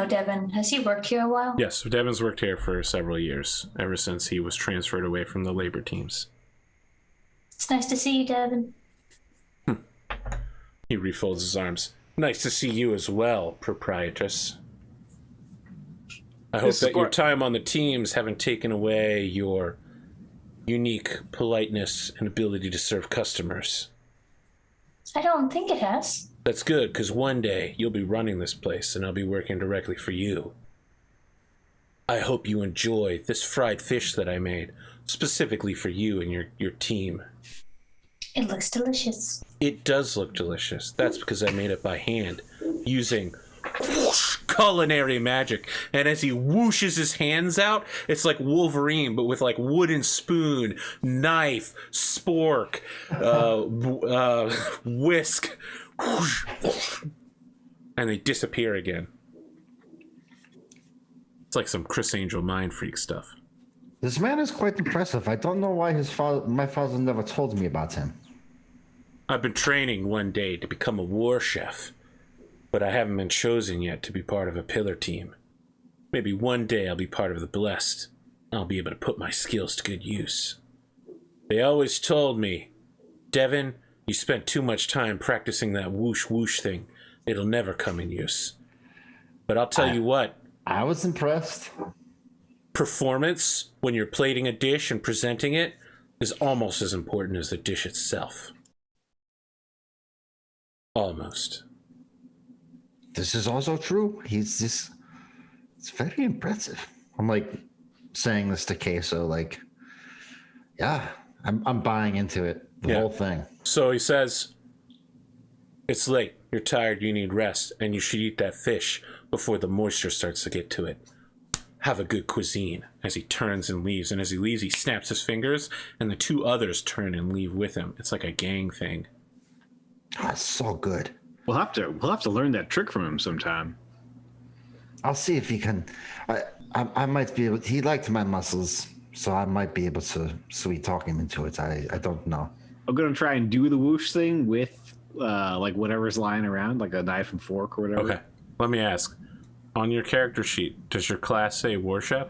know Devin. Has he worked here a while? Yes, Devin's worked here for several years, ever since he was transferred away from the labor teams. It's nice to see you, Devin. He refolds his arms. Nice to see you as well, proprietress. I hope that your time on the teams haven't taken away your unique politeness and ability to serve customers. I don't think it has. That's good, because one day you'll be running this place and I'll be working directly for you. I hope you enjoy this fried fish that I made, specifically for you and your team. It looks delicious. It does look delicious. That's because I made it by hand, using whoosh, culinary magic. And as he whooshes his hands out, it's like Wolverine, but with like wooden spoon, knife, spork, whisk, whoosh, whoosh, and they disappear again. It's like some Chris Angel mind freak stuff. This man is quite impressive. I don't know why my father never told me about him. I've been training one day to become a war chef, but I haven't been chosen yet to be part of a pillar team. Maybe one day I'll be part of the blessed. I'll be able to put my skills to good use. They always told me, Devin, you spent too much time practicing that whoosh whoosh thing. It'll never come in use. But I'll tell you what. I was impressed. Performance, when you're plating a dish and presenting it, is almost as important as the dish itself. Almost. This is also true. It's very impressive. I'm like saying this to Cayso, like, yeah, I'm buying into it. The whole thing. So he says, it's late, you're tired, you need rest, and you should eat that fish before the moisture starts to get to it. Have a good cuisine. As he turns and leaves, and as he leaves, he snaps his fingers, and the two others turn and leave with him. It's like a gang thing. Oh, it's so good. We'll have to learn that trick from him sometime. I'll see if he can. I might be able. He liked my muscles, so I might be able to sweet talk him into it. I don't know. I'm gonna try and do the whoosh thing with like whatever's lying around, like a knife and fork or whatever. Okay, let me ask. On your character sheet, does your class say war chef?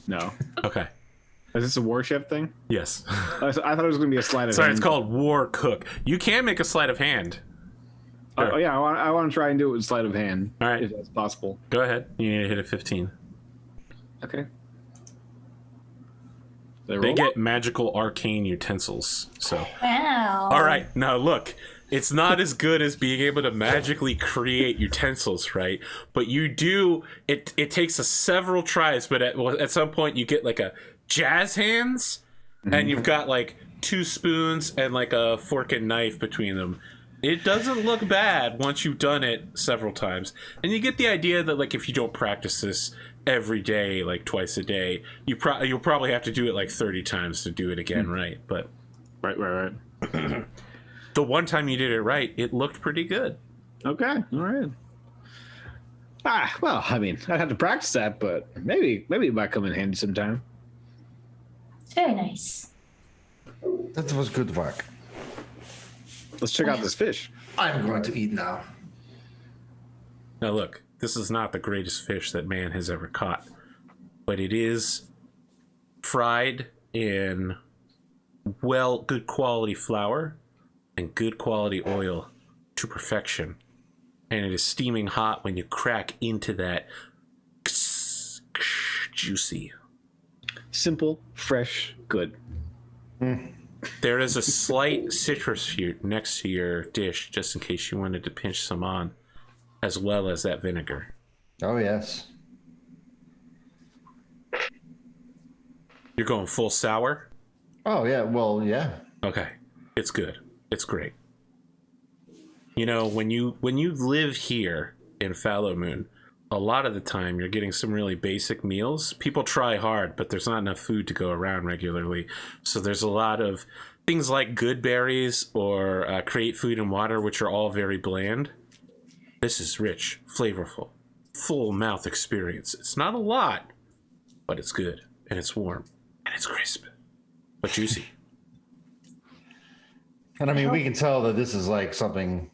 No. Okay. Is this a war chef thing? Yes. I thought it was going to be a sleight of hand. Sorry, it's called war cook. You can make a sleight of hand. Oh, yeah, I want to try and do it with sleight of hand. All right. If that's possible. Go ahead. You need to hit a 15. Okay. They get magical arcane utensils. So. Wow. All right. Now look, it's not as good as being able to magically create utensils, right? But you do. It takes us several tries, but at some point you get like a jazz hands, and you've got like 2 spoons and like a fork and knife between them. It doesn't look bad once you've done it several times, and you get the idea that like if you don't practice this every day, like twice a day, you'll probably have to do it like 30 times to do it again, right? But right. the one time you did it right, it looked pretty good. Okay, all right. Well, I mean, I'd have to practice that, but maybe it might come in handy sometime. Very nice. That was good work. Let's check out this fish. I'm going to eat now. Now look, this is not the greatest fish that man has ever caught, but it is fried in good quality flour and good quality oil to perfection. And it is steaming hot when you crack into that juicy. Simple, fresh, good. There is a slight citrus fruit next to your dish, just in case you wanted to pinch some on, as well as that vinegar. Oh, yes. You're going full sour? Oh, yeah. Well, yeah. Okay. It's good. It's great. You know, when you live here in Fallow Moon, a lot of the time you're getting some really basic meals. People try hard, but there's not enough food to go around regularly. So there's a lot of things like good berries or create food and water, which are all very bland. This is rich, flavorful, full mouth experience. It's not a lot, but it's good, and it's warm, and it's crisp, but juicy. And I mean, we can tell that this is like something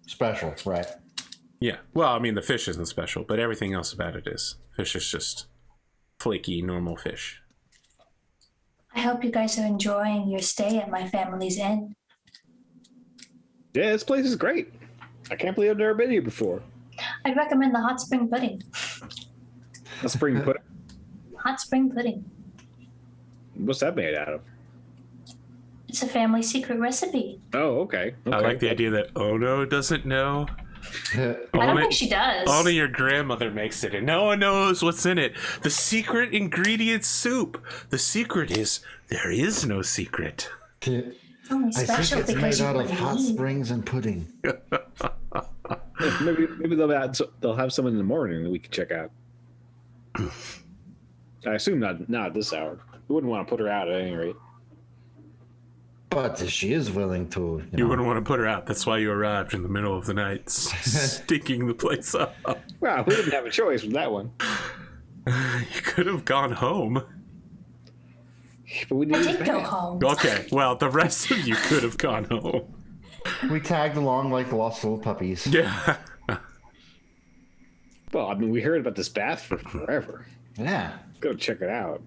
special, right? Yeah. Well, I mean, the fish isn't special, but everything else about it is. Fish is just flaky, normal fish. I hope you guys are enjoying your stay at my family's inn. Yeah, this place is great. I can't believe I've never been here before. I'd recommend the hot spring pudding. A spring pudding. Hot spring pudding. What's that made out of? It's a family secret recipe. Oh, okay. I like the idea that Ono doesn't know. I don't think she does. Only your grandmother makes it, and no one knows what's in it. The secret ingredient soup. The secret is there is no secret. It's only I special think it's because made you out of hot believe. springs and pudding. Maybe they'll have someone in the morning that we can check out. I assume not at this hour. We wouldn't want to put her out at any rate. But if she is willing to, You wouldn't want to put her out. That's why you arrived in the middle of the night, stinking the place up. Well, we didn't have a choice with that one. You could have gone home. But we I needed did go home. Okay, well, the rest of you could have gone home. we tagged along like lost little puppies. Yeah. Well, I mean, we heard about this bath for forever. Yeah. Go check it out.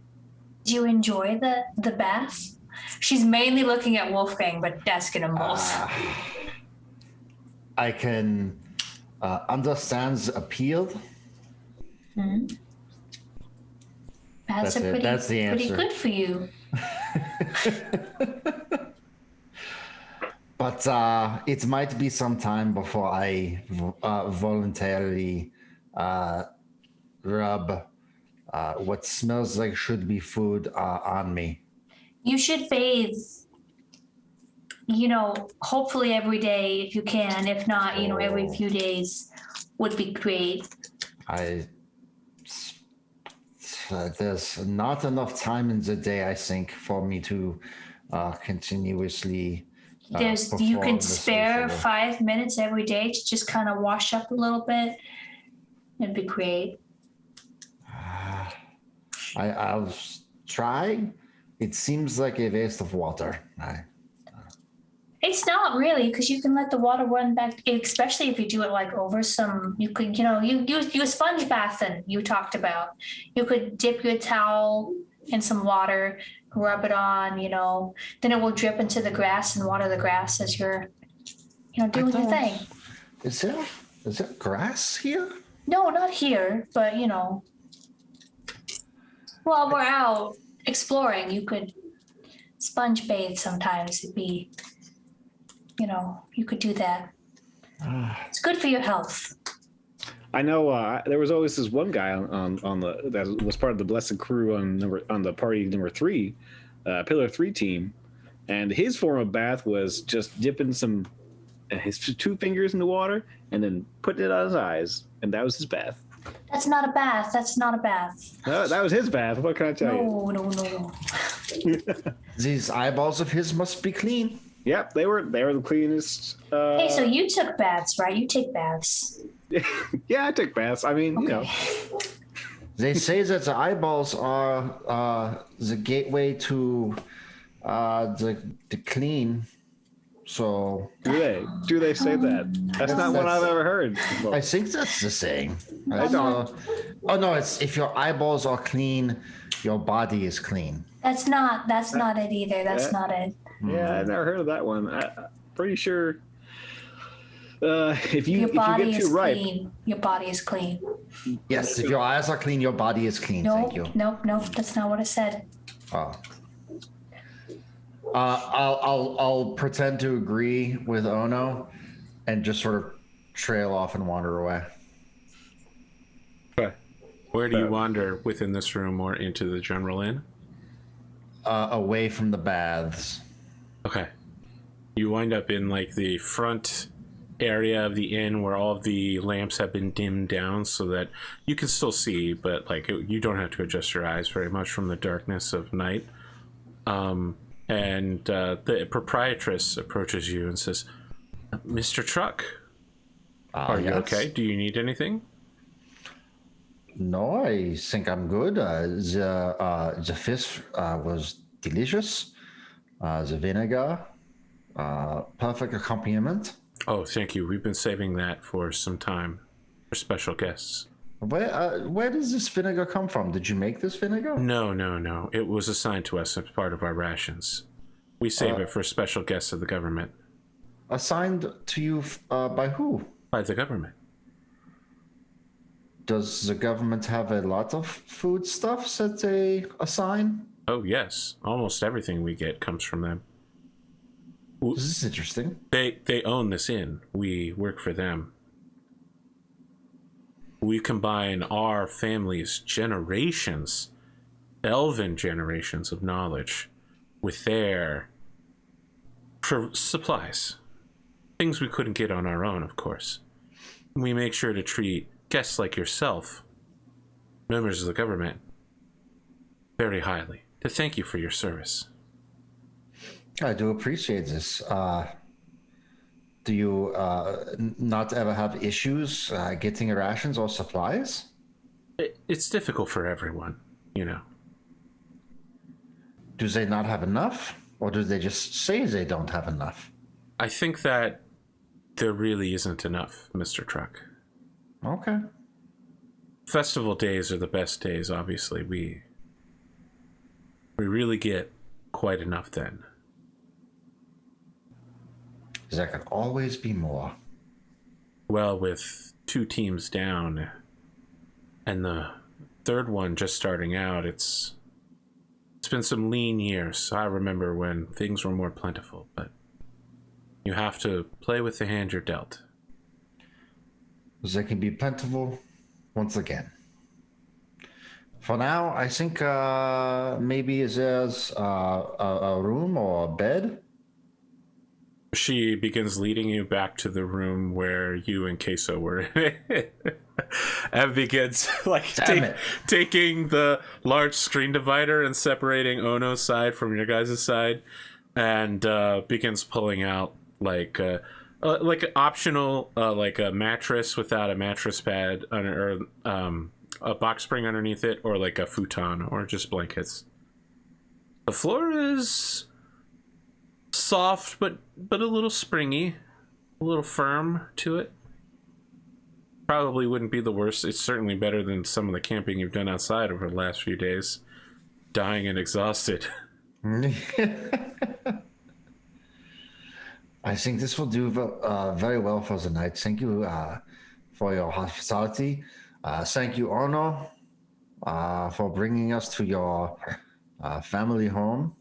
Do you enjoy the bath? She's mainly looking at Wolfgang, but asking him both. I can understand the appeal. Baths That's are it. That's the pretty answer. good for you. But it might be some time before I voluntarily rub what smells like should be food on me. You should bathe, hopefully every day if you can. If not, every few days would be great. There's not enough time in the day, I think, for me to continuously. You perform can this spare ritual. 5 minutes every day to just kind of wash up a little bit. It'd be great. I'll try. It seems like a waste of water. It's not really, because you can let the water run back, especially if you do it like over some, you could, you sponge bathing you talked about. You could dip your towel in some water, rub it on, then it will drip into the grass and water the grass as you're, doing your thing. Is there grass here? No, not here, but while we're out exploring, you could sponge bathe sometimes. It'd be, you could do that. It's good for your health. I know there was always this one guy on that was part of the Blessed Crew on the party number 3, Pillar 3 team, and his form of bath was just dipping his 2 fingers in the water and then putting it on his eyes, and that was his bath. That's not a bath. That's not a bath. That was his bath. What can I tell you? No. These eyeballs of his must be clean. Yep, they were the cleanest. Hey, so you took baths, right? You take baths. Yeah, I took baths. I mean, They say that the eyeballs are the gateway to the clean. So do they say that? That's not what I've ever heard. I think that's the saying. I don't. Oh no, it's if your eyeballs are clean, your body is clean. That's not it either. That's not it. Yeah, I've never heard of that one. I'm pretty sure. If you Your body get is too ripe, clean. Your body is clean. Yes, if your eyes are clean, your body is clean. Thank you. Nope. That's not what I said. Oh. I'll pretend to agree with Ono, and just sort of trail off and wander away. Okay. Where do you wander within this room or into the general inn? Away from the baths. Okay. You wind up in like the front area of the inn where all of the lamps have been dimmed down so that you can still see, but like you don't have to adjust your eyes very much from the darkness of night. And the proprietress approaches you and says, "Mr. Truck, are you okay? Do you need anything?" No, I think I'm good. The fish was delicious. The vinegar, perfect accompaniment. Oh, thank you. We've been saving that for some time for special guests. Where does this vinegar come from? Did you make this vinegar? No. It was assigned to us as part of our rations. We save it for special guests of the government. Assigned to you by who? By the government. Does the government have a lot of foodstuffs that they assign? Oh, yes. Almost everything we get comes from them. This is interesting. They own this inn. We work for them. We combine our family's generations, elven generations of knowledge, with their supplies. Things we couldn't get on our own, of course. We make sure to treat guests like yourself, members of the government, very highly, to thank you for your service. I do appreciate this. Do you not ever have issues getting rations or supplies? It's difficult for everyone, you know. Do they not have enough? Or do they just say they don't have enough? I think that there really isn't enough, Mr. Truck. Okay. Festival days are the best days, obviously. We really get quite enough then. There can always be more. Well, with 2 teams down and the third one just starting out, it's been some lean years. I remember when things were more plentiful, but you have to play with the hand you're dealt. They can be plentiful once again. For now, I think maybe there's a room or a bed. She begins leading you back to the room where you and Cayso were and begins taking the large screen divider and separating Ono's side from your guys' side, and begins pulling out like an optional like a mattress without a mattress pad or a box spring underneath it, or like a futon, or just blankets. The floor is soft but a little springy, a little firm to it. Probably wouldn't be the worst. It's certainly better than some of the camping you've done outside over the last few days, dying and exhausted. I think this will do very well for the night. Thank you for your hospitality. Thank you, Ono, for bringing us to your family home.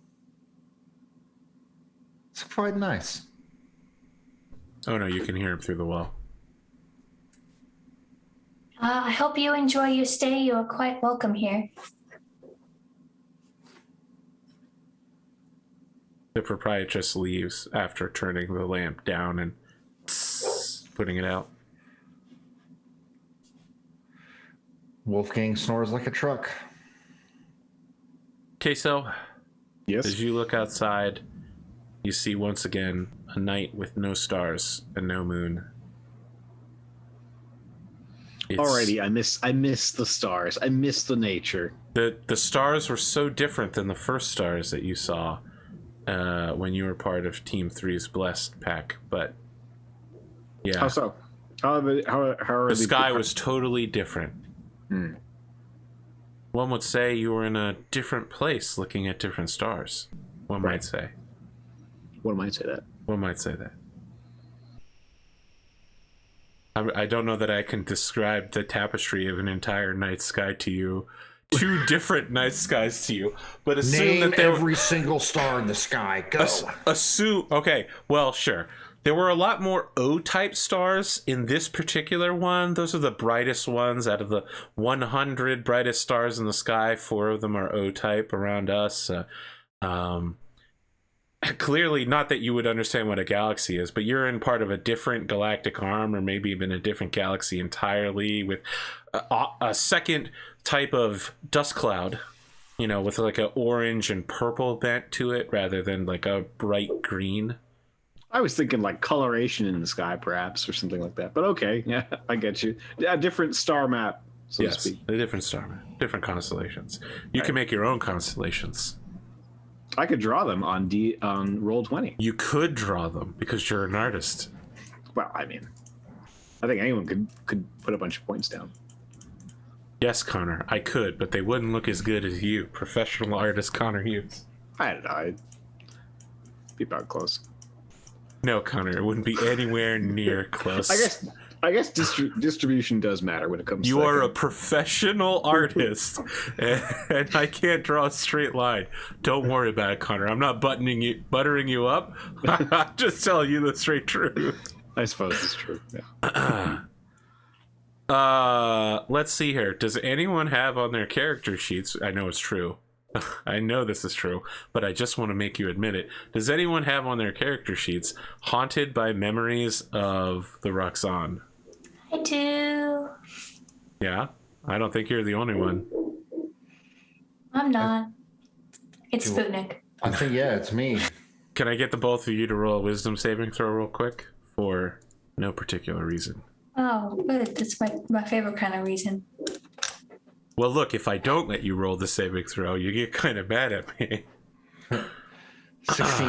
It's quite nice. Oh no, you can hear him through the wall. I hope you enjoy your stay. You are quite welcome here. The proprietress leaves after turning the lamp down and putting it out. Wolfgang snores like a truck. Cayso, Yes. as you look outside, you see once again a night with no stars and no moon. Alrighty, I miss the stars. I miss the nature. The stars were so different than the first stars that you saw when you were part of Team 3's Blessed pack, but yeah. How so? How are the sky was totally different. One would say you were in a different place looking at different stars. One might say. One might say that. One might say that. I don't know that I can describe the tapestry of an entire night sky to you. 2 different night skies to you, but assume Name that there every single star in the sky. Go. Assume. Okay, well, sure. There were a lot more O-type stars in this particular one. Those are the brightest ones out of the 100 brightest stars in the sky. 4 of them are O-type around us. Clearly, not that you would understand what a galaxy is, but you're in part of a different galactic arm, or maybe even a different galaxy entirely, with a second type of dust cloud, you know, with like an orange and purple bent to it rather than like a bright green. I was thinking like coloration in the sky, perhaps, or something like that. But okay, yeah, I get you. A different star map, so to speak. A different star map, different constellations. You can make your own constellations. I could draw them on Roll20. You could draw them because you're an artist. Well, I mean, I think anyone could put a bunch of points down. Yes, Connor, I could, but they wouldn't look as good as you, professional artist Conorhughes. I don't know. I'd be about close. No, Connor, it wouldn't be anywhere near close. I guess distribution does matter when it comes. You to are a professional artist, and I can't draw a straight line. Don't worry about it, Connor. I'm not buttering you up. I'm just telling you the straight truth. I suppose it's true. Yeah. Let's see here. Does anyone have on their character sheets? I know it's true. I know this is true, but I just want to make you admit it. Does anyone have on their character sheets haunted by memories of the Roxanne? I do. Yeah, I don't think you're the only one. I'm not. It's Sputnik. I think, yeah, it's me. Can I get the both of you to roll a wisdom saving throw real quick? For no particular reason. Oh, good. That's my favorite kind of reason. Well, look, if I don't let you roll the saving throw, you get kind of mad at me. 16.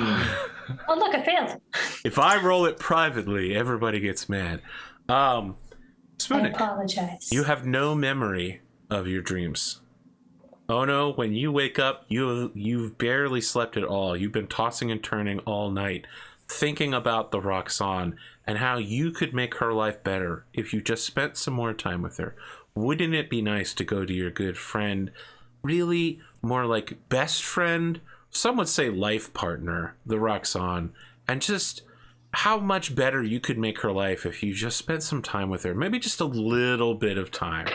Oh, look, I failed. If I roll it privately, everybody gets mad. I Sputnik, apologize. you have no memory of your dreams. Oh no, when you wake up, you've barely slept at all. You've been tossing and turning all night, thinking about the Roxanne and how you could make her life better if you just spent some more time with her. Wouldn't it be nice to go to your good friend, really more like best friend, some would say life partner, the Roxanne, and just how much better you could make her life if you just spent some time with her, maybe just a little bit of time,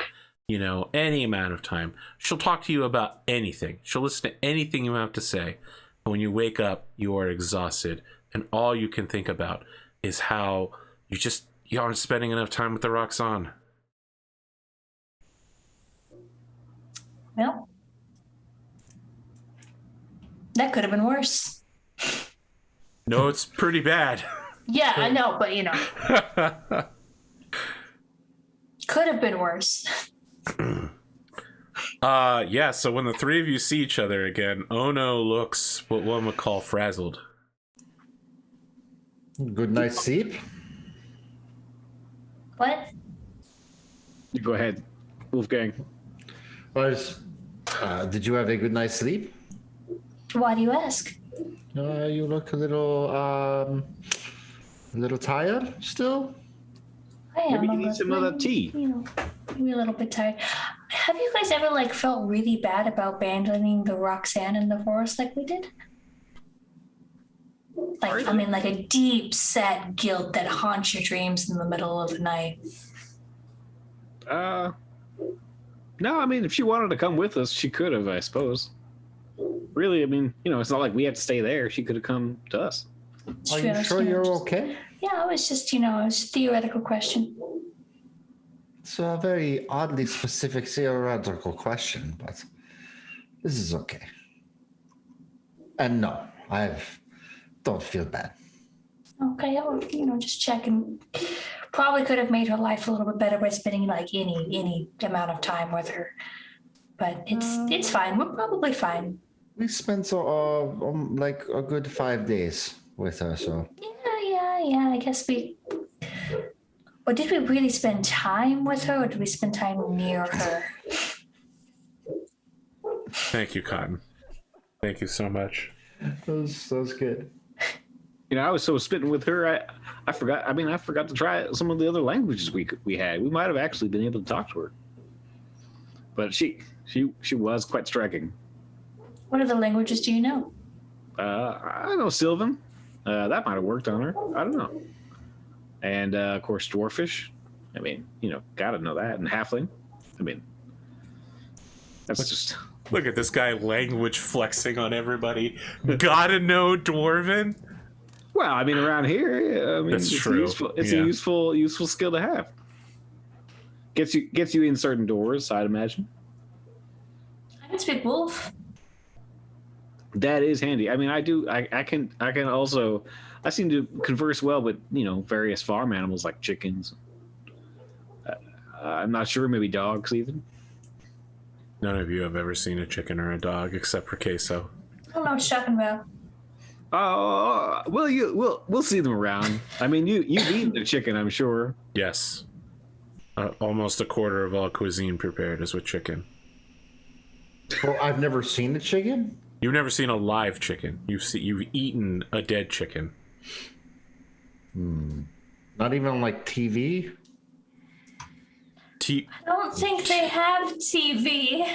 you know, any amount of time. She'll talk to you about anything. She'll listen to anything you have to say. And when you wake up, you are exhausted, and all you can think about is how you aren't spending enough time with the Roxanne. Well, that could have been worse. No, it's pretty bad. Yeah, I know, but you know. Could have been worse. Yeah, so when the three of you see each other again, Ono looks what one would call frazzled. Good night's sleep. What? You go ahead, Wolfgang. Did you have a good night's sleep? Why do you ask? You look a little tired still. I am. Maybe you need some of that tea. You know, maybe a little bit tired. Have you guys ever felt really bad about abandoning the Roxanne in the forest like we did? I mean, a deep set guilt that haunts your dreams in the middle of the night. No, I mean, if she wanted to come with us, she could have, I suppose. Really, I mean, it's not like we have to stay there. She could have come to us. Are you sure you're okay? Yeah, it was just, it was a theoretical question. It's a very oddly specific theoretical question, but this is okay. And no, don't feel bad. Okay, I'll, just checking. Probably could have made her life a little bit better by spending any amount of time with her. But it's fine. We're probably fine. We spent a good 5 days with her, so. Yeah. I guess we. Or did we really spend time with her, or did we spend time near her? Thank you, Cotton. Thank you so much. That was good. I was so spitting with her, I forgot. I mean, I forgot to try some of the other languages we had. We might have actually been able to talk to her. But she was quite striking. What other languages do you know? I know Sylvan. That might have worked on her. I don't know. And of course, Dwarfish. I mean, gotta know that. And Halfling. I mean, that's just. Look at this guy language flexing on everybody. Gotta know Dwarven. Well, I mean, around here, That's it's true. It's a useful skill to have. Gets you in certain doors, I'd imagine. I can speak Wolf. That is handy. I mean, I do. I can also. I seem to converse well with various farm animals like chickens. I'm not sure, maybe dogs even. None of you have ever seen a chicken or a dog except for Cayso. I don't know what you're talking about. Oh, we'll see them around. I mean, you've eaten the chicken, I'm sure. Yes. Almost a quarter of all cuisine prepared is with chicken. Well, I've never seen the chicken. You've never seen a live chicken. You've eaten a dead chicken. Not even on like TV. I don't think they have TV.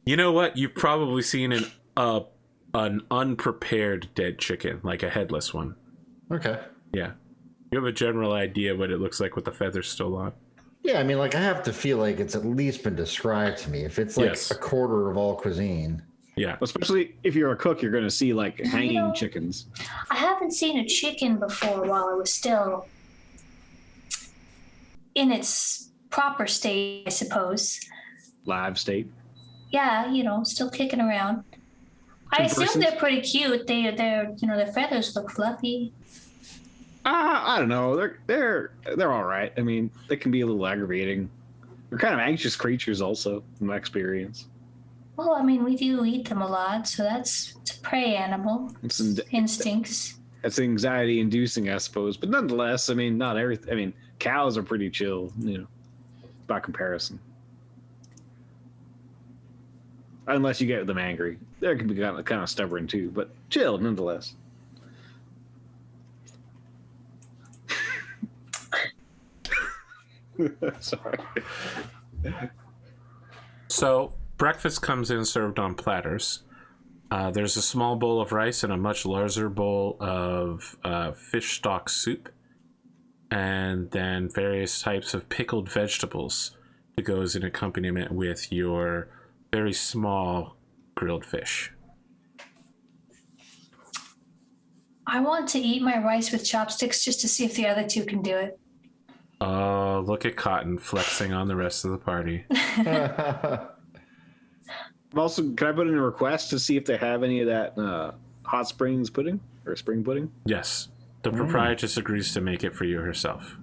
You know what? You've probably seen an unprepared dead chicken, like a headless one. Okay. Yeah. You have a general idea what it looks like with the feathers still on. Yeah, I mean, like I have to feel like it's at least been described to me. If it's like Yes. a quarter of all cuisine. Yeah. Especially if you're a cook, you're going to see like hanging chickens. I haven't seen a chicken before while it was still in its proper state, I suppose. Live state. Yeah, still kicking around. I assume they're pretty cute. They're their feathers look fluffy. I don't know. They're all right. I mean, they can be a little aggravating. They're kind of anxious creatures, also, in my experience. Well, I mean, we do eat them a lot, so it's a prey animal. It's Instincts. It's anxiety inducing, I suppose. But nonetheless, I mean, not everything. I mean, cows are pretty chill, by comparison. Unless you get them angry. They can be kind of stubborn too, but chill nonetheless. Sorry. So breakfast comes in served on platters. There's a small bowl of rice and a much larger bowl of fish stock soup, and then various types of pickled vegetables that goes in accompaniment with your very small grilled fish. I want to eat my rice with chopsticks just to see if the other two can do it. Oh, look at Cotton flexing on the rest of the party. Also, can I put in a request to see if they have any of that hot springs pudding or spring pudding? Yes, the proprietress agrees to make it for you herself.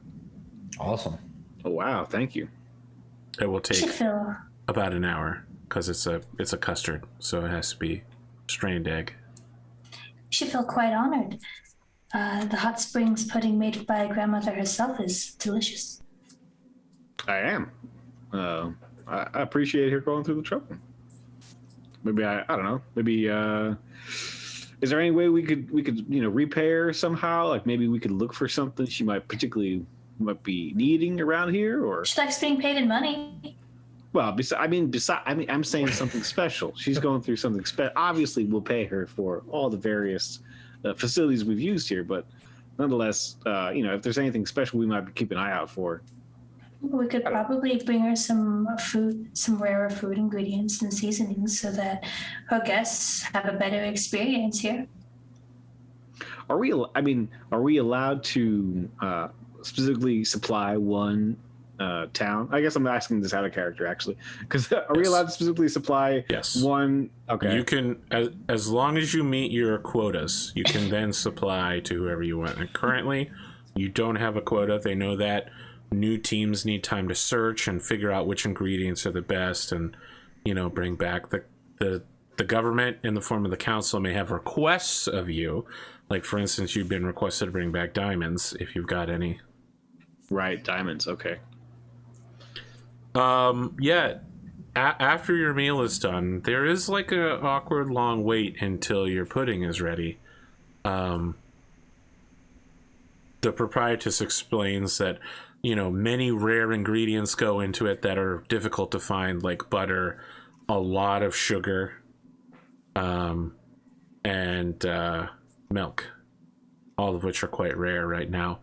Awesome. Oh wow, thank you. It will You take should feel about an hour because it's a custard, so it has to be strained egg. quite honored. The hot springs pudding made by grandmother herself is delicious. I am. I appreciate her going through the trouble. Maybe I don't know. Maybe is there any way we could repay her somehow? Like maybe we could look for something she might be needing around here, or She likes being paid in money. well, I'm saying something special. She's going through something special. Obviously, we'll pay her for all the various facilities we've used here, but nonetheless, if there's anything special, we might keep an eye out for. We could probably bring her some rarer food ingredients and seasonings so that her guests have a better experience here. Are we allowed to specifically supply one town? I guess I'm asking this out of character, actually, because are we allowed to specifically supply one? Okay. You can, as long as you meet your quotas, you can then supply to whoever you want. And currently, you don't have a quota. They know that. New teams need time to search and figure out which ingredients are the best, and bring back the government in the form of the council may have requests of you. Like, for instance, you've been requested to bring back diamonds if you've got any. Right, diamonds. Okay. Yeah. After your meal is done, there is like a awkward long wait until your pudding is ready. The proprietress explains that many rare ingredients go into it that are difficult to find, like butter, a lot of sugar, and milk, all of which are quite rare right now.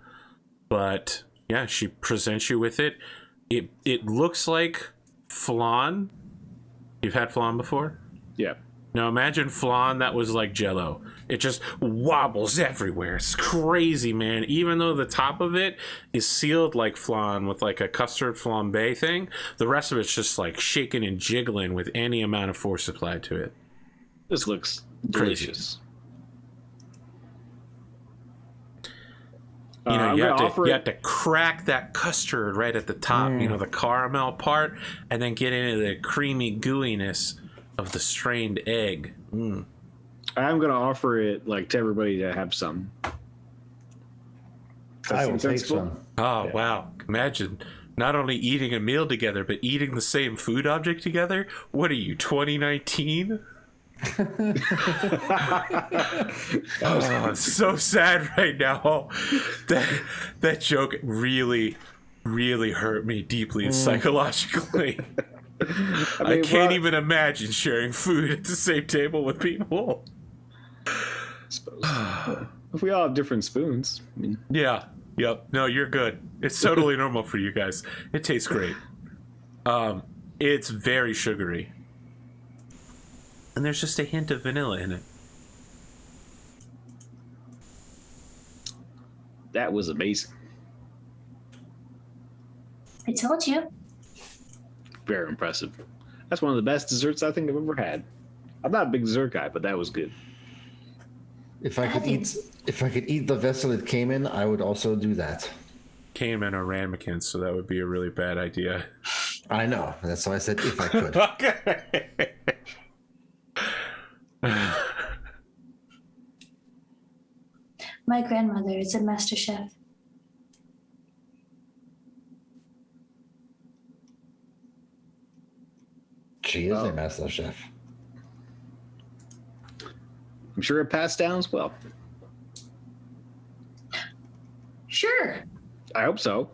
But yeah, she presents you with it. It looks like flan. You've had flan before? Yeah. Now imagine flan that was like Jell-O. It just wobbles everywhere. It's crazy, man. Even though the top of it is sealed like flan with like a custard flambe thing, the rest of it's just like shaking and jiggling with any amount of force applied to it. This looks delicious. You have to crack that custard right at the top, the caramel part, and then get into the creamy gooiness of the strained egg. Mm. I'm gonna offer it like to everybody to have some. I will take sensible? some. Oh, Yeah. wow. Imagine not only eating a meal together, but eating the same food object together. What are you, 2019? Oh, it's so sad right now. That joke really, really hurt me deeply psychologically. I can't even imagine sharing food at the same table with people. Suppose. If we all have different spoons, I mean, Yeah. Yep. No, you're good. It's totally normal for you guys. It tastes great. It's very sugary. And there's just a hint of vanilla in it. that was amazing. I told you. Very impressive. That's one of the best desserts I think I've ever had. I'm not a big dessert guy, but that was good. If I could eat the vessel it came in, I would also do that. Came in a ramekin, so that would be a really bad idea. I know. That's why I said if I could. Okay. My grandmother is a master chef. She is a master chef. I'm sure it passed down as well. Sure, I hope so.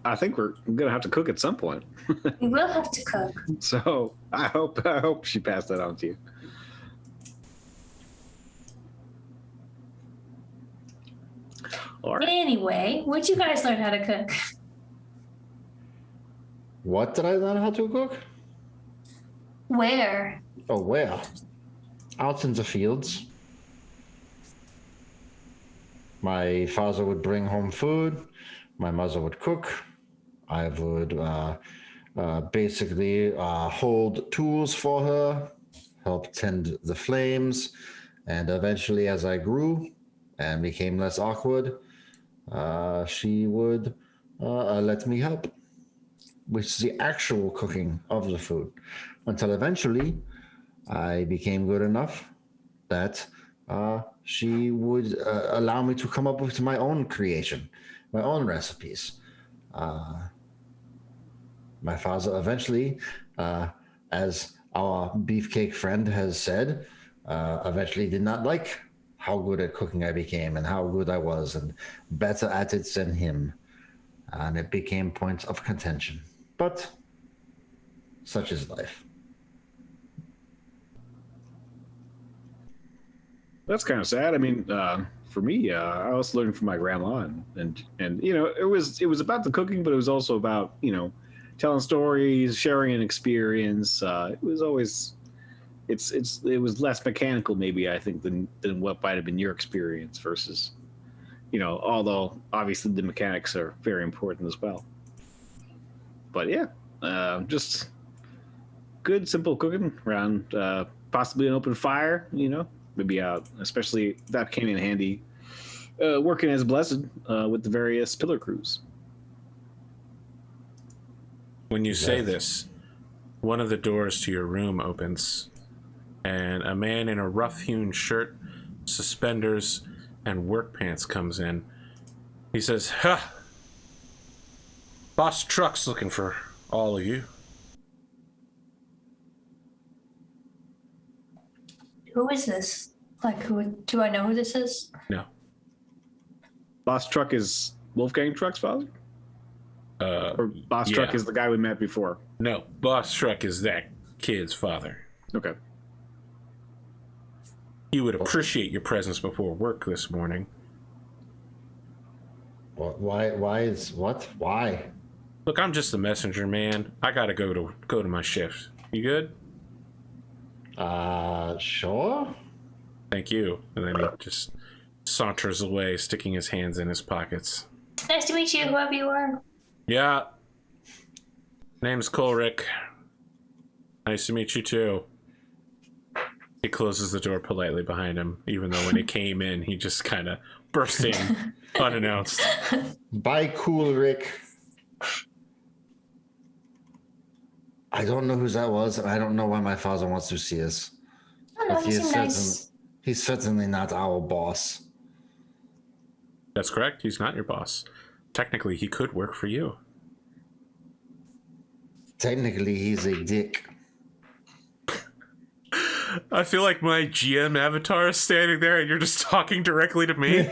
I think we're gonna have to cook at some point. we will have to cook. So I hope she passed that on to you. All right. Anyway, where'd you guys learn how to cook? What did I learn how to cook? Where? Oh, where? Out in the fields. My father would bring home food. My mother would cook. I would basically hold tools for her, help tend the flames, and eventually, as I grew and became less awkward, she would let me help with the actual cooking of the food, until eventually I became good enough that she would allow me to come up with my own creation, my own recipes. My father eventually, as our beefcake friend has said, eventually did not like how good at cooking I became and how good I was and better at it than him. And it became points of contention. But such is life. That's kind of sad. I mean, for me, I also learned from my grandma, and you know, it was about the cooking, but it was also about, you know, telling stories, sharing an experience. It was always, it was less mechanical, maybe, I think, than what might have been your experience versus, you know, although obviously the mechanics are very important as well. But yeah, just good, simple cooking around possibly an open fire, you know, maybe especially that came in handy working as Blessed with the various pillar crews. When you say this, one of the doors to your room opens, and a man in a rough-hewn shirt, suspenders, and work pants comes in. He says, "Ha! Boss Truck's looking for all of you." Who is this? Like, who do I know who this is? No. Boss Truck is Wolfgang Truck's father? Or Boss yeah. Truck is the guy we met before? No, Boss Truck is that kid's father. Okay. He would appreciate your presence before work this morning. Why? Why? Look, I'm just the messenger, man. I gotta go to my shift. You good? Sure. Thank you. And then he just saunters away, sticking his hands in his pockets. Nice to meet you, whoever you are. Yeah. Name's Colrick. Nice to meet you too. He closes the door politely behind him, even though when he came in, he just kind of burst in unannounced. Bye, cool Rick. I don't know who that was, and I don't know why my father wants to see us. I don't know, But he seemed nice. he's certainly not our boss. That's correct. He's not your boss. Technically, he could work for you. Technically, he's a dick. I feel like my GM avatar is standing there and you're just talking directly to me.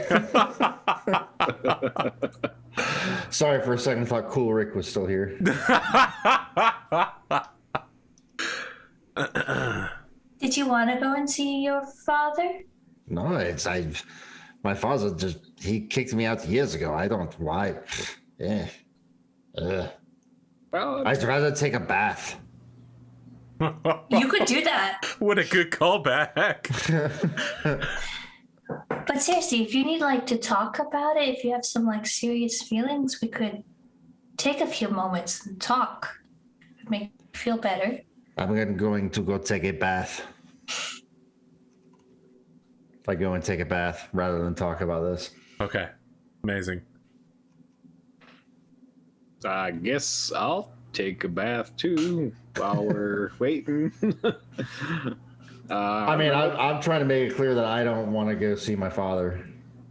Sorry, for a second, I thought Cool Rick was still here. Did you want to go and see your father? No, my father he kicked me out years ago. I don't why. Yeah. Well, I'd rather take a bath. You could do that. What a good callback. But seriously, if you need like to talk about it, if you have some like serious feelings, we could take a few moments and talk. It'd make you feel better. I'm going to go take a bath. If I go and take a bath rather than talk about this. Okay. Amazing. I guess I'll take a bath too while we're waiting. I mean, I'm trying to make it clear that I don't want to go see my father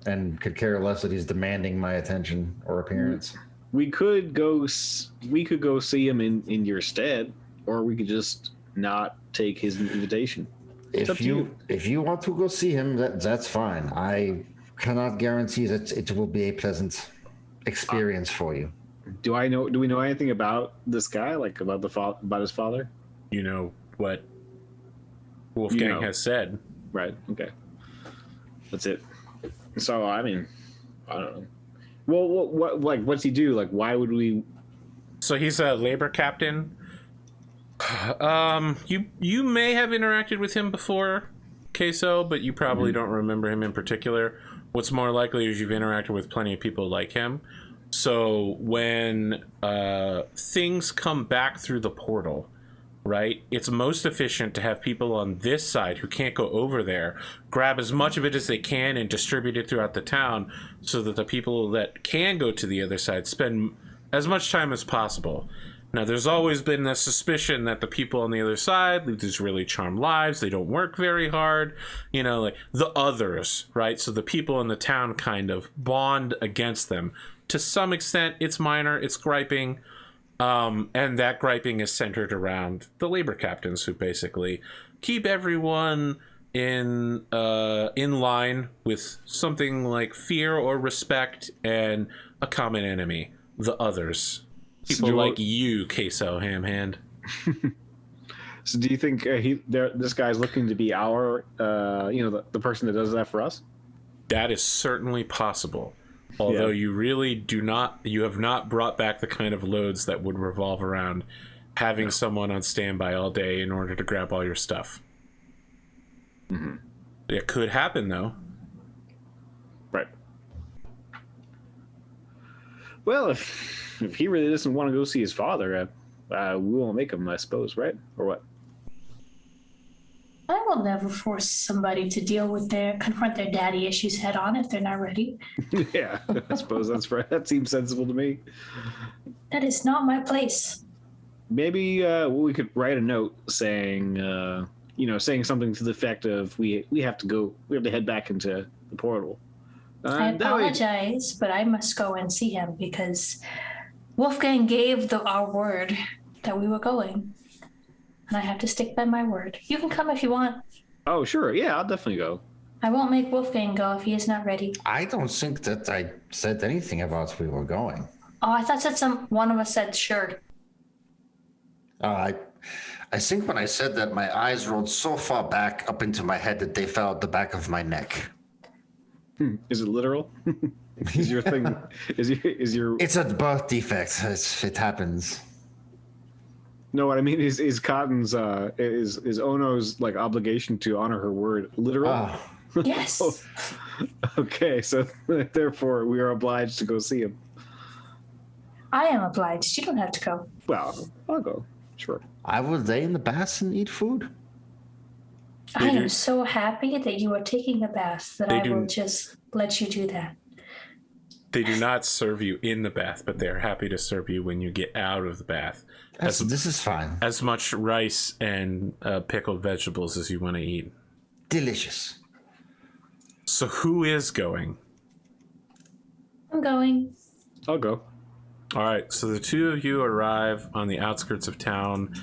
and could care less that he's demanding my attention or appearance. We could go see him in your stead, or we could just not take his invitation. If you want to go see him, that's fine. I cannot guarantee that it will be a pleasant experience for you. Do we know anything about this guy, like about about his father? You know what Wolfgang has said. Right. Okay. That's it. So I mean, I don't know. Well, what's he do? Like, why would we? So he's a labor captain. You may have interacted with him before, Cayso, but you probably don't remember him in particular. What's more likely is you've interacted with plenty of people like him. So when things come back through the portal, right, it's most efficient to have people on this side who can't go over there grab as much of it as they can and distribute it throughout the town so that the people that can go to the other side spend as much time as possible. Now, there's always been a suspicion that the people on the other side live these really charmed lives. They don't work very hard, you know, like the others, right? So the people in the town kind of bond against them. To some extent, it's minor, it's griping, and that griping is centered around the labor captains who basically keep everyone in line with something like fear or respect and a common enemy, the others. People like you, Cayso, Hamhand. So do you think this guy's looking to be our, the person that does that for us? That is certainly possible. Although you really you have not brought back the kind of loads that would revolve around having someone on standby all day in order to grab all your stuff. Mm-hmm. It could happen, though. Right. Well, if he really doesn't want to go see his father, we won't make him, I suppose, right? Or what? I will never force somebody to confront their daddy issues head on if they're not ready. Yeah, I suppose that's right. That seems sensible to me. That is not my place. Maybe we could write a note saying, saying something to the effect of we have to head back into the portal. I apologize, but I must go and see him because Wolfgang gave our word that we were going. And I have to stick by my word. You can come if you want. Oh, sure. Yeah, I'll definitely go. I won't make Wolfgang go if he is not ready. I don't think that I said anything about we were going. Oh, I thought one of us said sure. I think when I said that, my eyes rolled so far back up into my head that they fell out the back of my neck. Is it literal? Is your thing? Is your? It's a birth defect. It happens. No, what I mean is Cotton's is Ono's like obligation to honor her word literal? Oh. Yes. Okay, so therefore we are obliged to go see him. I am obliged. You don't have to go. Well, I'll go. Sure. I will lay in the bath and eat food. I am so happy that you are taking a bath that I will just let you do that. They do not serve you in the bath, but they're happy to serve you when you get out of the bath. This is fine. As much rice and pickled vegetables as you want to eat. Delicious. So who is going? I'm going. I'll go. All right, so the two of you arrive on the outskirts of town.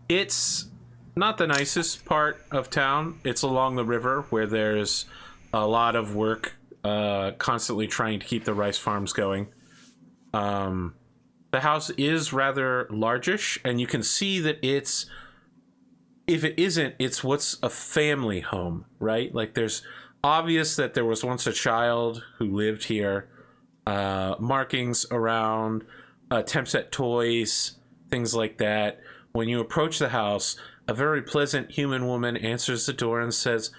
It's not the nicest part of town. It's along the river where there's a lot of work, constantly trying to keep the rice farms going. The house is rather largish, and you can see that it's, if it isn't, it's what's a family home, right? Like there's obvious that there was once a child who lived here, markings around, attempts at toys, things like that. When you approach the house, a very pleasant human woman answers the door and says,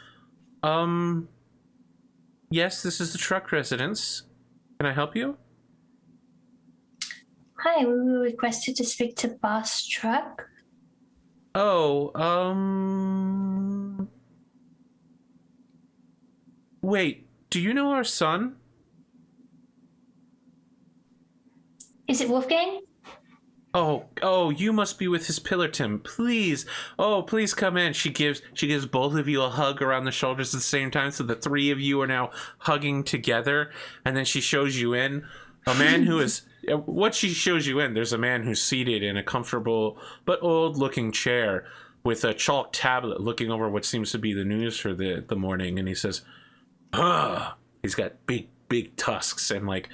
yes, this is the truck residence. Can I help you? Hi, we were requested to speak to Boss Truck. Oh, wait, do you know our son? Is it Wolfgang? Oh, you must be with his Pillarton. Please, please come in. She gives both of you a hug around the shoulders at the same time, so the three of you are now hugging together. And then she shows you in a man who is. What she shows you in, there's a man who's seated in a comfortable but old-looking chair with a chalk tablet, looking over what seems to be the news for the morning. And he says, he's got big tusks and like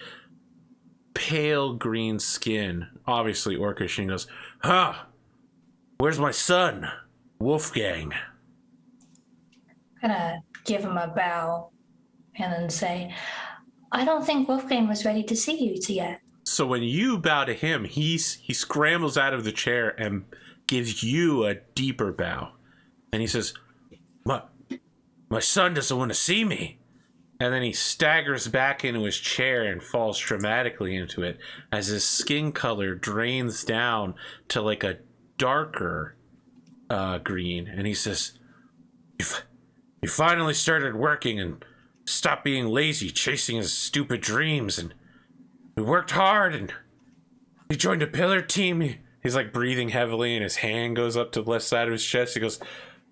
pale green skin, obviously orcish, and he goes, where's my son, Wolfgang? I'm gonna give him a bow and then say, I don't think Wolfgang was ready to see you yet. So when you bow to him, he scrambles out of the chair and gives you a deeper bow. And he says, my son doesn't want to see me. And then he staggers back into his chair and falls dramatically into it as his skin color drains down to like a darker green. And he says, you finally started working and stopped being lazy, chasing his stupid dreams. And we worked hard and he joined a pillar team. He's like breathing heavily and his hand goes up to the left side of his chest. He goes,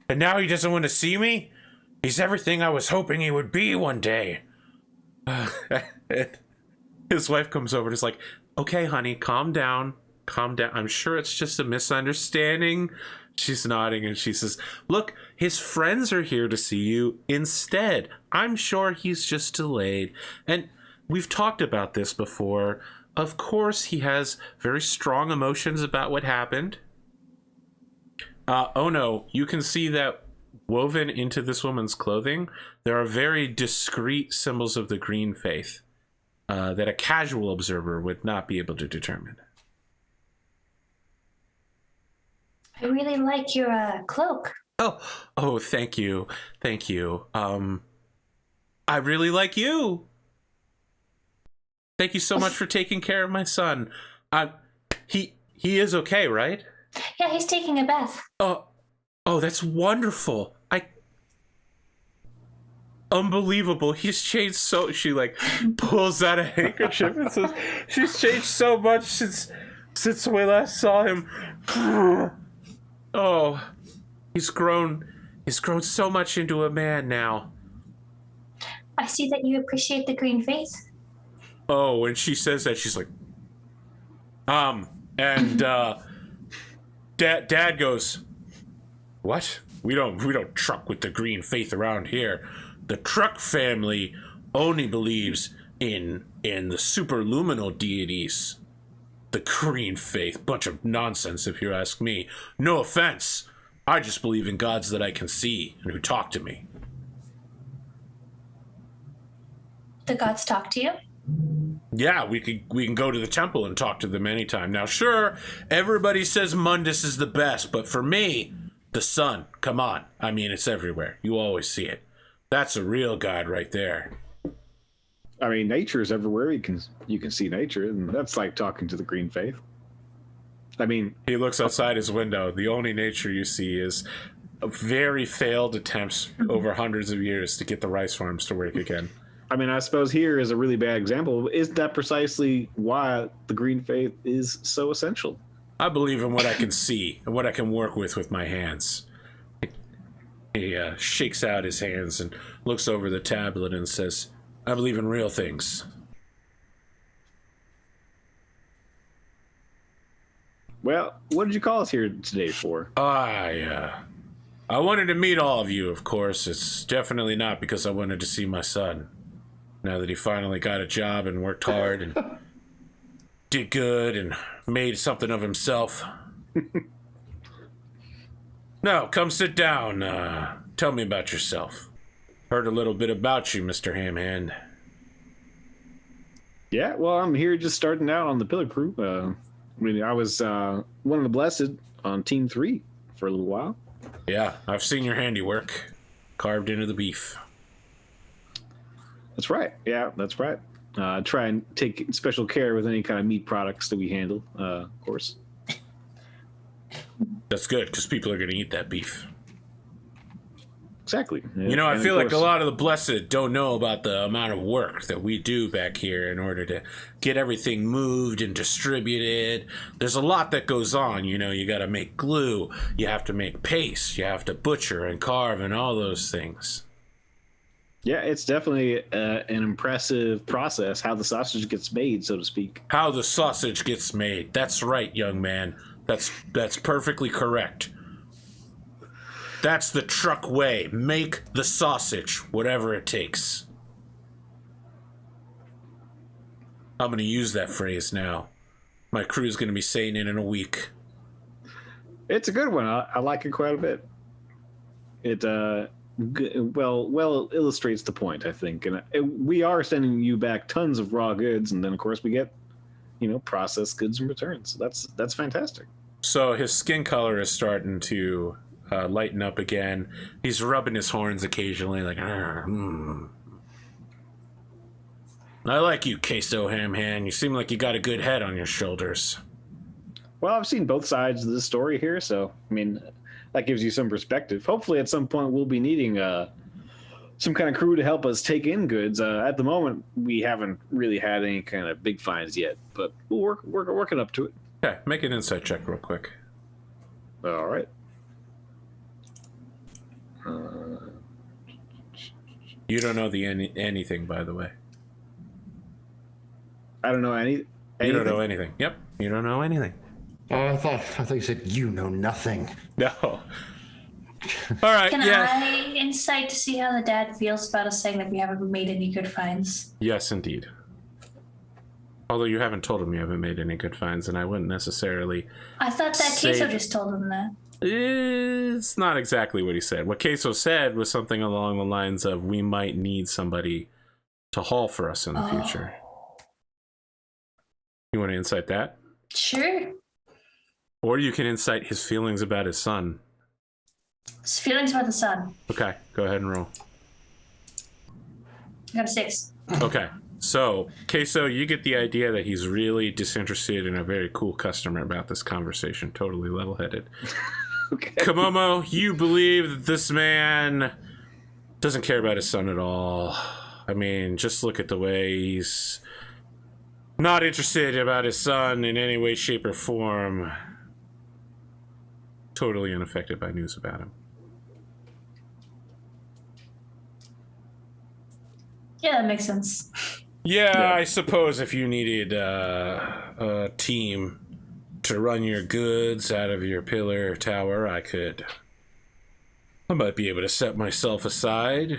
and now he doesn't want to see me? He's everything I was hoping he would be one day. His wife comes over and is like, okay, honey, calm down. I'm sure it's just a misunderstanding. She's nodding and she says, look, his friends are here to see you instead. I'm sure he's just delayed. And we've talked about this before. Of course, he has very strong emotions about what happened. Ono, you can see that woven into this woman's clothing, there are very discreet symbols of the green faith that a casual observer would not be able to determine. I really like your cloak. Oh, thank you. I really like you. Thank you so much for taking care of my son. He is okay, right? Yeah, he's taking a bath. Oh, that's wonderful. Unbelievable. He's changed so. She like pulls out a handkerchief and says, she's changed so much since we last saw him. Oh, he's grown so much into a man now. I see that you appreciate the green faith. Oh, when she says that, she's like, and Dad goes, what? We don't truck with the green faith around here. The Truck family only believes in the superluminal deities. The green faith, bunch of nonsense if you ask me. No offense. I just believe in gods that I can see and who talk to me. The gods talk to you? Yeah, we can go to the temple and talk to them anytime. Now, sure, everybody says Mundus is the best, but for me, the sun, come on. I mean, it's everywhere. You always see it. That's a real god right there. I mean, nature is everywhere. You can see nature, and that's like talking to the green faith. I mean, he looks outside his window. The only nature you see is very failed attempts over hundreds of years to get the rice farms to work again. I mean, I suppose here is a really bad example. Isn't that precisely why the green faith is so essential? I believe in what I can see and what I can work with my hands. He shakes out his hands and looks over the tablet and says, I believe in real things. Well, what did you call us here today for? I wanted to meet all of you, of course. It's definitely not because I wanted to see my son. Now that he finally got a job and worked hard and did good and made something of himself. No, come sit down. Tell me about yourself. Heard a little bit about you, Mr. Hamhand. Yeah, well, I'm here just starting out on the Pillar Crew. I mean, I was one of the blessed on Team 3 for a little while. Yeah, I've seen your handiwork carved into the beef. That's right. Yeah, that's right. Try and take special care with any kind of meat products that we handle, of course. That's good, because people are going to eat that beef. Exactly. You know, I And feel of like a course- lot of the blessed don't know about the amount of work that we do back here in order to get everything moved and distributed. There's a lot that goes on. You know, you got to make glue, you have to make paste, you have to butcher and carve and all those things. Yeah, it's definitely an impressive process how the sausage gets made, so to speak. How the sausage gets made. That's right, young man. That's perfectly correct. That's the truck way. Make the sausage, whatever it takes. I'm going to use that phrase now. My crew's going to be saying it in a week. It's a good one. I like it quite a bit. It well illustrates the point, I think. And we are sending you back tons of raw goods, and then of course we get, processed goods in return. So that's fantastic. So his skin color is starting to lighten up again. He's rubbing his horns occasionally, like, I like you, Cayso Hamhand. You seem like you got a good head on your shoulders. Well, I've seen both sides of the story here, so I mean, that gives you some perspective. Hopefully, at some point, we'll be needing some kind of crew to help us take in goods. At the moment, we haven't really had any kind of big finds yet, but we're working up to it. Okay, make an insight check real quick. All right. You don't know anything, by the way. I don't know anything. You don't know anything. Yep, you don't know anything. Oh, I thought you said you know nothing. No. All right, Can yeah. I insight to see how the dad feels about us saying that we haven't made any good finds? Yes, indeed. Although you haven't told him you haven't made any good finds, and I wouldn't necessarily... I thought that Say- Cayso just told him that. It's not exactly what he said. What Cayso said was something along the lines of, we might need somebody to haul for us in the future. You want to insight that? Sure. Or you can insight his feelings about his son. His feelings about the son. Okay, go ahead and roll. I got a 6. Okay, so, Cayso, you get the idea that he's really disinterested and a very cool customer about this conversation. Totally level-headed. Okay. Komomo, you believe that this man doesn't care about his son at all. I mean, just look at the way he's not interested about his son in any way, shape, or form. Totally unaffected by news about him. Yeah, that makes sense. Yeah, I suppose if you needed a team to run your goods out of your pillar tower, I might be able to set myself aside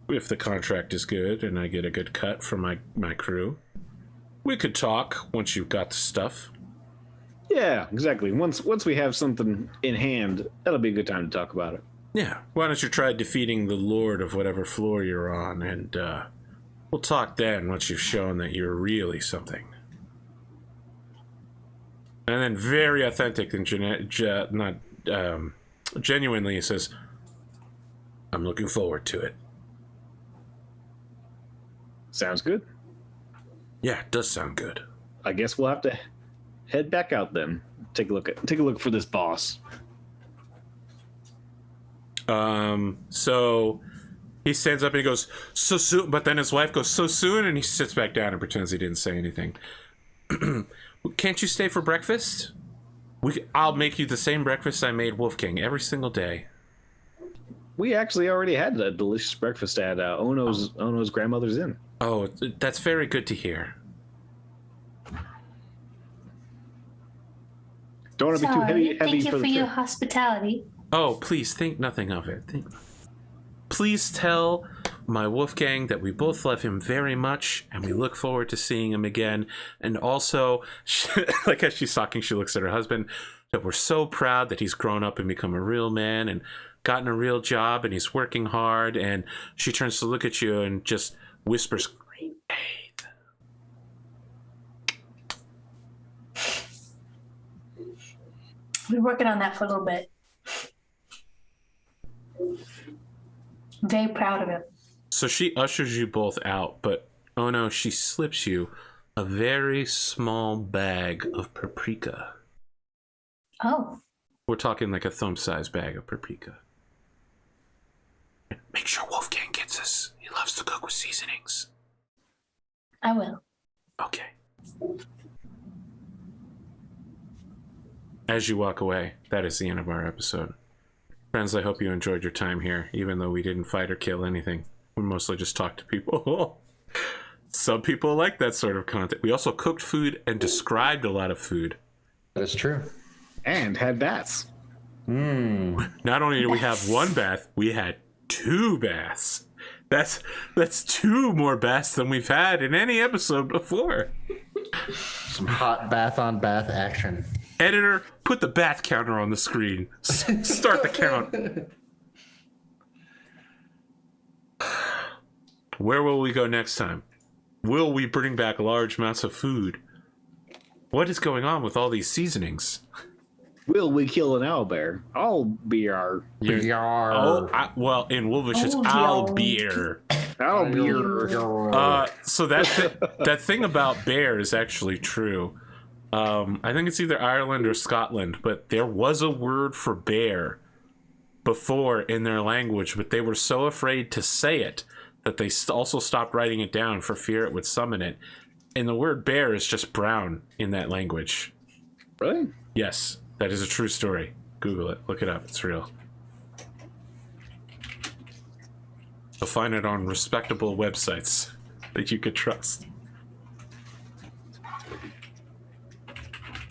if the contract is good and I get a good cut from my crew. We could talk once you've got the stuff. Yeah, exactly. Once we have something in hand, that'll be a good time to talk about it. Yeah, why don't you try defeating the lord of whatever floor you're on, and we'll talk then once you've shown that you're really something. And then very authentic and genuinely he says, I'm looking forward to it. Sounds good. Yeah, it does sound good. I guess we'll have to head back out then. Take a look for this boss. So He stands up and he goes, so soon, but then his wife goes, so soon, and he sits back down and pretends he didn't say anything. Can't you stay for breakfast? I'll make you the same breakfast I made Wolfgang every single day. We actually already had a delicious breakfast at Ono's grandmother's inn. Oh, that's very good to hear. Don't want to be too heavy Thank you for for the your trip. hospitality. Oh, please think nothing of it. Please tell my Wolfgang that we both love him very much and we look forward to seeing him again. And also, like as she's talking, she looks at her husband, that we're so proud that he's grown up and become a real man and gotten a real job and he's working hard. And she turns to look at you and just whispers, "Great Faith." We're working on that for a little bit. Very proud of it. So she ushers you both out, but oh no, she slips you a very small bag of paprika. Oh. We're talking like a thumb-sized bag of paprika. Make sure Wolfgang gets this. He loves to cook with seasonings. I will. Okay. As you walk away, that is the end of our episode. Friends, I hope you enjoyed your time here, even though we didn't fight or kill anything. We mostly just talked to people. Some people like that sort of content. We also cooked food and described a lot of food. That is true. And had baths. Not only did we have one bath, we had 2 baths. That's 2 more baths than we've had in any episode before. Some hot bath on bath action. Editor, put the bath counter on the screen. Start the count. Where will we go next time? Will we bring back large amounts of food? What is going on with all these seasonings? Will we kill an owlbear? I'll be our Well, in Wolvish, it's Oh, owlbeer. owlbear. So that thing about bear is actually true. I think it's either Ireland or Scotland, but there was a word for bear before in their language, but they were so afraid to say it that they also stopped writing it down for fear it would summon it. And the word bear is just brown in that language. Really? Yes, that is a true story. Google it. Look it up. It's real. You'll find it on respectable websites that you could trust.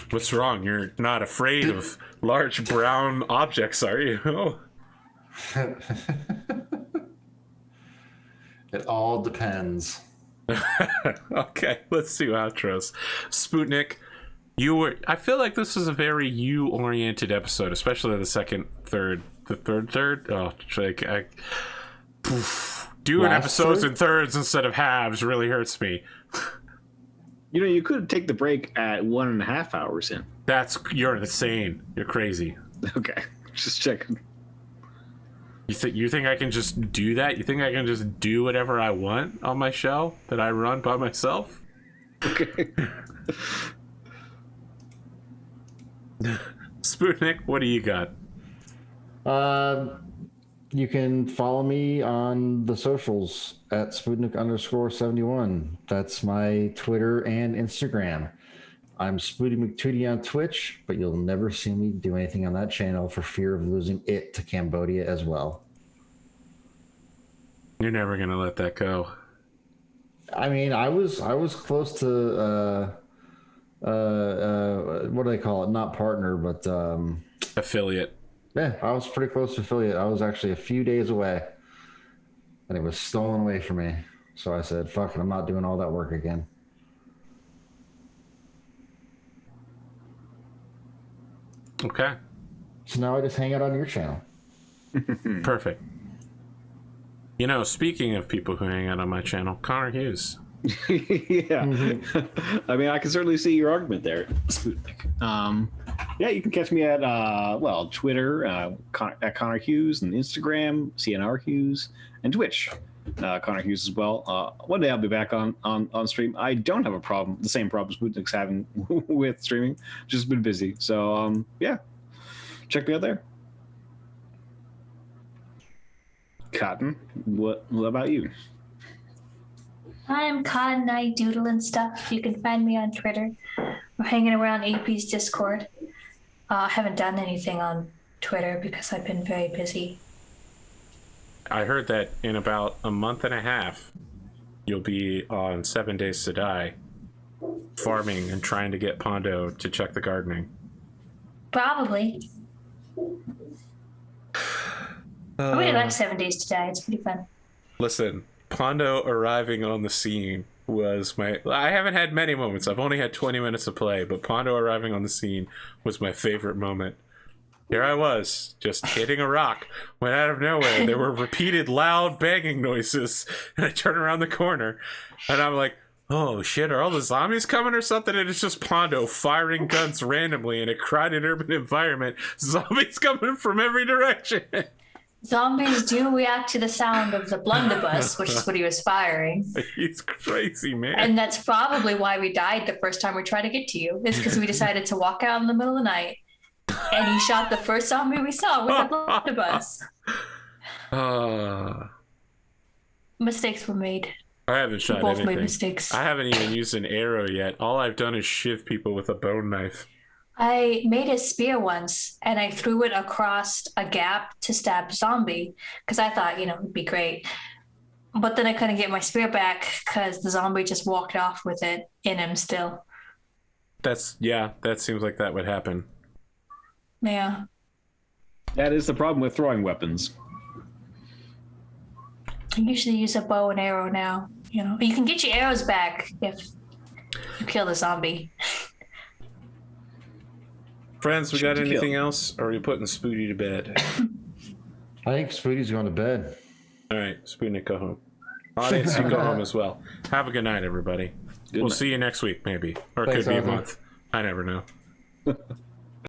What's wrong? You're not afraid of large brown objects, are you? Oh. It all depends. Okay, let's do outros. Sputnik, I feel like this was a very you-oriented episode, especially the third. Oh, doing Last episodes third? in thirds instead of halves really hurts me. You know, you could take the break at 1.5 hours in. You're insane. You're crazy. Okay, just checking. You think I can just do that? You think I can just do whatever I want on my show that I run by myself? Okay. Sputnik, what do you got? You can follow me on the socials at Sputnik_71. That's my Twitter and Instagram. I'm Spooty McTootie on Twitch, but you'll never see me do anything on that channel for fear of losing it to Cambodia as well. You're never gonna let that go. I mean, I was close to what do they call it? Not partner, but Affiliate. yeah, I was pretty close to affiliate. I was actually a few days away, and it was stolen away from me. So I said, "Fuck it, I'm not doing all that work again." Okay. So now I just hang out on your channel. Perfect. You know, speaking of people who hang out on my channel, Conorhughes. Yeah. I mean, I can certainly see your argument there, Sputnik. Yeah, you can catch me at Twitter at Conorhughes, and Instagram CNRHughes, and Twitch Conorhughes as well. One day I'll be back on stream. I don't have the same problem Sputnik's having with streaming. Just been busy. So yeah, check me out there. Cotton, what about you? I'm Cotton. I doodle and stuff. You can find me on Twitter. I'm hanging around AP's Discord. I haven't done anything on Twitter because I've been very busy. I heard that in about a month and a half, you'll be on 7 Days to Die, farming and trying to get Pondo to check the gardening. Probably. I really like 7 Days to Die. It's pretty fun. Listen, Pondo arriving on the scene was my... I haven't had many moments. I've only had 20 minutes of play, but Pondo arriving on the scene was my favorite moment. Here I was, just hitting a rock, when out of nowhere there were repeated loud banging noises, and I turn around the corner, and I'm like, oh shit, are all the zombies coming or something? And it's just Pondo firing guns randomly in a crowded urban environment. Zombies coming from every direction. Zombies do react to the sound of the blunderbuss, which is what he was firing. He's crazy, man. And that's probably why we died the first time we tried to get to you. It's because we decided to walk out in the middle of the night, and he shot the first zombie we saw with the blunderbuss. Mistakes were made. I haven't shot Both anything. made mistakes. I haven't even used an arrow yet. All I've done is shiv people with a bone knife. I made a spear once, and I threw it across a gap to stab zombie because I thought, it'd be great. But then I couldn't get my spear back because the zombie just walked off with it in him still. That seems like that would happen. Yeah. That is the problem with throwing weapons. I usually use a bow and arrow now. You can get your arrows back if you kill the zombie. Friends, we got anything else? Or are we putting Spooty to bed? I think Spooty's going to bed. All right, Spooty, go home. Audience, you go home as well. Have a good night, everybody. We'll see you next week, maybe. Or it Thanks, could be a Arthur. month. I never know.